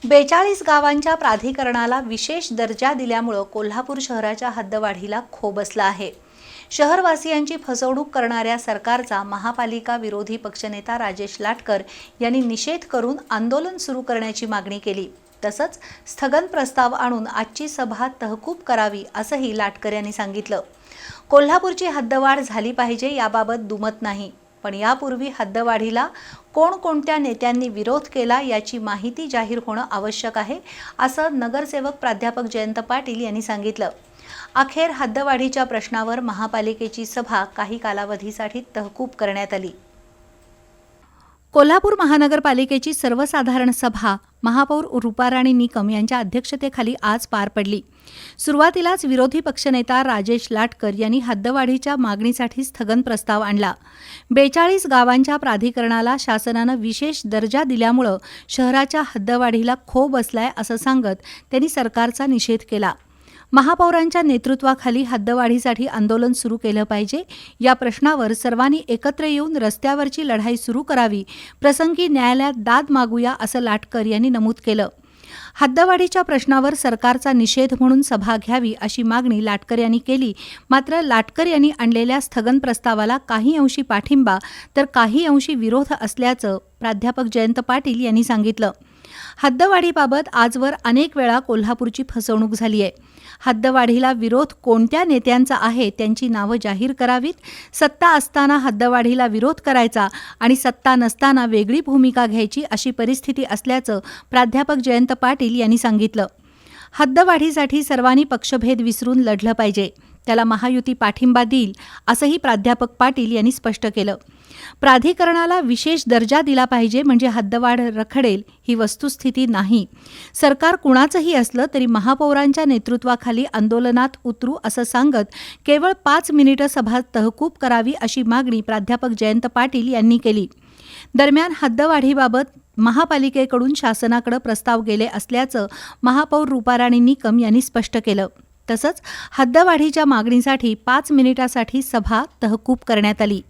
42 गावांच्या प्राधिकरणाला विशेष दर्जा दिल्यामुळे कोल्हापूर शहराच्या हद्दवाढीला खो बसला आहे। शहरवासियांची फसवणूक करणाऱ्या सरकारचा महापालिका विरोधी पक्षनेता राजेश लाटकर यांनी निषेध करून आंदोलन सुरू करण्याची मागणी केली। तसंच स्थगन प्रस्ताव आणून आजची सभा तहकूब करावी असंही लाटकर यांनी सांगितलं। कोल्हापूरची हद्दवाढ झाली पाहिजे याबाबत दुमत नाही, पण यापूर्वी हद्दवाढीला कोणकोणत्या नेत्यांनी विरोध केला याची माहिती जाहीर होणं आवश्यक आहे, असं नगरसेवक प्राध्यापक जयंत पाटील यांनी सांगितलं। अखेर हद्दवाढीच्या प्रश्नावर महापालिकेची सभा काही कालावधीसाठी तहकूब करण्यात आली। कोल्हापूर महानगरपालिकेची सर्वसाधारण सभा महापौर रूपाराणी निकम यांच्या अध्यक्षतेखाली आज पार पडली। सुरुवातीलाच विरोधी पक्षनेता राजेश लाटकर यांनी हद्दवाढीच्या मागणीसाठी स्थगन प्रस्ताव आणला। 42 गावांच्या प्राधिकरणाला शासनानं विशेष दर्जा दिल्यामुळे शहराच्या हद्दवाढीला खो बसलाय असं सांगत त्यांनी सरकारचा निषेध केला। महापौरांच्या नेतृत्वाखाली हद्दवाढीसाठी आंदोलन सुरू केलं पाहिजे, या प्रश्नावर सर्वांनी एकत्र येऊन रस्त्यावरची लढाई सुरू करावी, प्रसंगी न्यायालयात दाद मागूया असं लाटकर यांनी नमूद केलं। हद्दवाढीच्या प्रश्नावर सरकारचा निषेध म्हणून सभा घ्यावी अशी मागणी लाटकर यांनी केली। मात्र लाटकर यांनी आणलेल्या स्थगन प्रस्तावाला काही अंशी पाठिंबा तर काही अंशी विरोध असल्याचं प्राध्यापक जयंत पाटील यांनी सांगितलं। हद्दवाढीबाबत आजवर अनेक वेळा कोल्हापूरची फसवणूक झाली आहे। हद्दवाढीला विरोध कोणत्या नेत्यांचा आहे त्यांची नावं जाहीर करावीत। सत्ता असताना हद्दवाढीला विरोध करायचा आणि सत्ता नसताना वेगळी भूमिका घ्यायची अशी परिस्थिती असल्याचं प्राध्यापक जयंत पाटील यांनी सांगितलं। हद्दवाढीसाठी सर्वांनी पक्षभेद विसरून लढलं पाहिजे, त्याला महायुती पाठिंबा देईल असंही प्राध्यापक पाटील यांनी स्पष्ट केलं। प्राधिकरणाला विशेष दर्जा दिला पाहिजे म्हणजे हद्दवाढ रखडेल ही वस्तुस्थिती नाही। सरकार कुणाचंही असलं तरी महापौरांच्या नेतृत्वाखाली आंदोलनात उतरू असं सांगत केवळ 5 मिनिटं सभा तहकूब करावी अशी मागणी प्राध्यापक जयंत पाटील यांनी केली। दरम्यान हद्दवाढीबाबत महापालिकेकडून शासनाकडे प्रस्ताव गेले असल्याचं महापौर रूपाराणी निकम यांनी स्पष्ट केलं। तसंच हद्दवाढीच्या मागणीसाठी 5 मिनिटासाठी सभा तहकूब करण्यात आली।